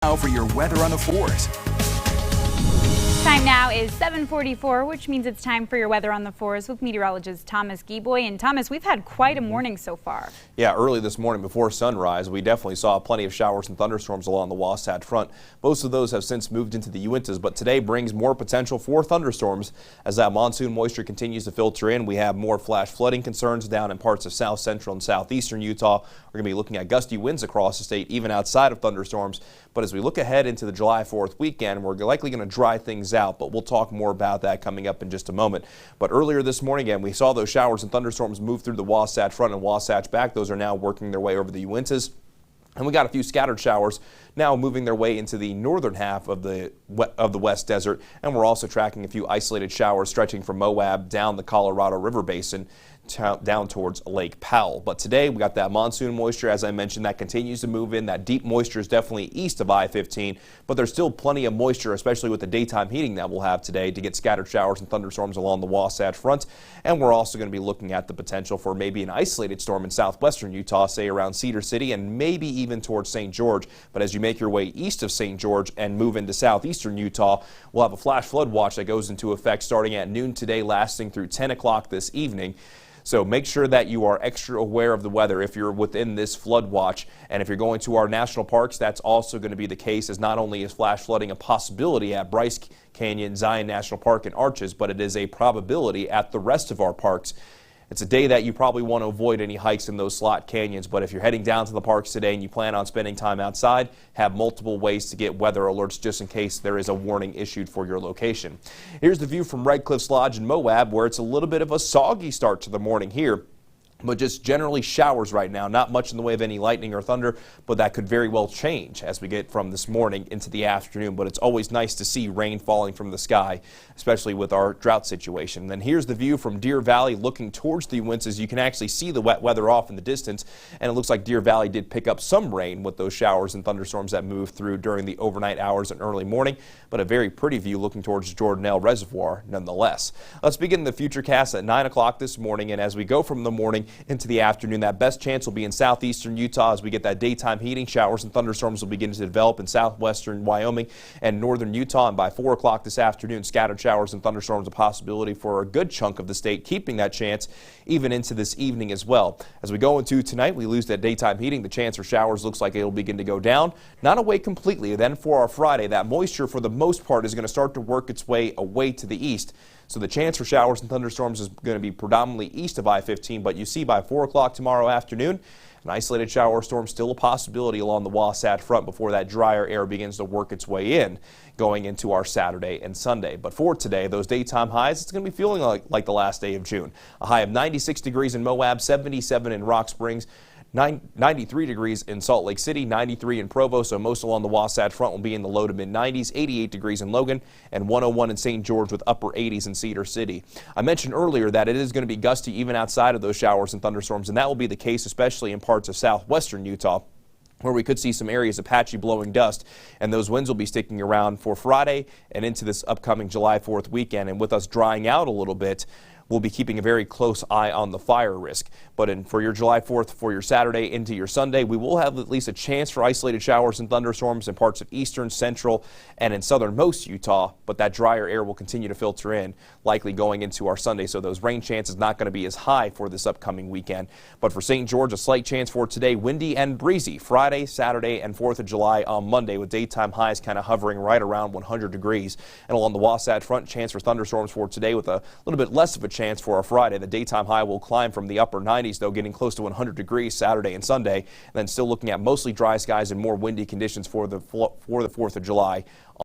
Now for your weather on the 4s. Time now is 7:44, which means it's time for your weather on the 4s with meteorologist Thomas Geboy. And Thomas, we've had quite a morning so far. Yeah, early this morning before sunrise, we definitely saw plenty of showers and thunderstorms along the Wasatch Front. Most of those have since moved into the Uintas, but today brings more potential for thunderstorms as that monsoon moisture continues to filter in. We have more flash flooding concerns down in parts of south central and southeastern Utah. We're going to be looking at gusty winds across the state, even outside of thunderstorms. But as we look ahead into the July 4th weekend, we're likely going to dry things out, but we'll talk more about that coming up in just a moment. But earlier this morning, again, we saw those showers and thunderstorms move through the Wasatch Front and Wasatch back. Those are now working their way over the Uintas. And we got a few scattered showers now moving their way into the northern half of the West Desert. And we're also tracking a few isolated showers stretching from Moab down the Colorado River Basin down towards Lake Powell. But today we got that monsoon moisture, as I mentioned, that continues to move in. That deep moisture is definitely east of I-15, but there's still plenty of moisture, especially with the daytime heating that we'll have today, to get scattered showers and thunderstorms along the Wasatch Front. And we're also going to be looking at the potential for maybe an isolated storm in southwestern Utah, say around Cedar City and maybe even towards St. George. But as you make your way east of St. George and move into southeastern Utah, we'll have a flash flood watch that goes into effect starting at noon today, lasting through 10 o'clock this evening. So make sure that you are extra aware of the weather if you're within this flood watch. And if you're going to our national parks, that's also going to be the case, as not only is flash flooding a possibility at Bryce Canyon, Zion National Park, and Arches, but it is a probability at the rest of our parks. It's a day that you probably want to avoid any hikes in those slot canyons, but if you're heading down to the parks today and you plan on spending time outside, have multiple ways to get weather alerts just in case there is a warning issued for your location. Here's the view from Red Cliffs Lodge in Moab, where it's a little bit of a soggy start to the morning here. But just generally showers right now, not much in the way of any lightning or thunder, but that could very well change as we get from this morning into the afternoon. But it's always nice to see rain falling from the sky, especially with our drought situation. Then here's the view from Deer Valley looking towards the Uintas. You can actually see the wet weather off in the distance, and it looks like Deer Valley did pick up some rain with those showers and thunderstorms that moved through during the overnight hours and early morning, but a very pretty view looking towards Jordanelle Reservoir nonetheless. Let's begin the futurecast at 9 o'clock this morning, and as we go from the morning into the afternoon, that best chance will be in southeastern Utah as we get that daytime heating. Showers and thunderstorms will begin to develop in southwestern Wyoming and northern Utah, and by 4 o'clock this afternoon, scattered showers and thunderstorms a possibility for a good chunk of the state, keeping that chance even into this evening as well. As we go into tonight, we lose that daytime heating. The chance for showers looks like it'll begin to go down, not away completely. Then for our Friday, that moisture for the most part is going to start to work its way away to the east. So the chance for showers and thunderstorms is going to be predominantly east of I-15, but you see by 4 o'clock tomorrow afternoon, an isolated shower or storm still a possibility along the Wasatch Front before that drier air begins to work its way in going into our Saturday and Sunday. But for today, those daytime highs, it's going to be feeling like the last day of June. A high of 96 degrees in Moab, 77 in Rock Springs, 93 degrees in Salt Lake City, 93 in Provo, so most along the Wasatch Front will be in the low to mid-90s, 88 degrees in Logan, and 101 in St. George with upper 80s in Cedar City. I mentioned earlier that it is going to be gusty even outside of those showers and thunderstorms, and that will be the case especially in parts of southwestern Utah, where we could see some areas of patchy blowing dust, and those winds will be sticking around for Friday and into this upcoming July 4th weekend. And with us drying out a little bit, we'll be keeping a very close eye on the fire risk. But for your July 4th, for your Saturday into your Sunday, we will have at least a chance for isolated showers and thunderstorms in parts of eastern, central, and in southernmost Utah. But that drier air will continue to filter in, likely going into our Sunday. So those rain chances not going to be as high for this upcoming weekend. But for St. George, a slight chance for today, windy and breezy Friday, Saturday, and 4th of July on Monday, with daytime highs kind of hovering right around 100 degrees. And along the Wasatch Front, chance for thunderstorms for today with a little bit less of a chance for our Friday. The daytime high will climb from the upper 90s, though, getting close to 100 degrees Saturday and Sunday. And then still looking at mostly dry skies and more windy conditions for the 4th of July.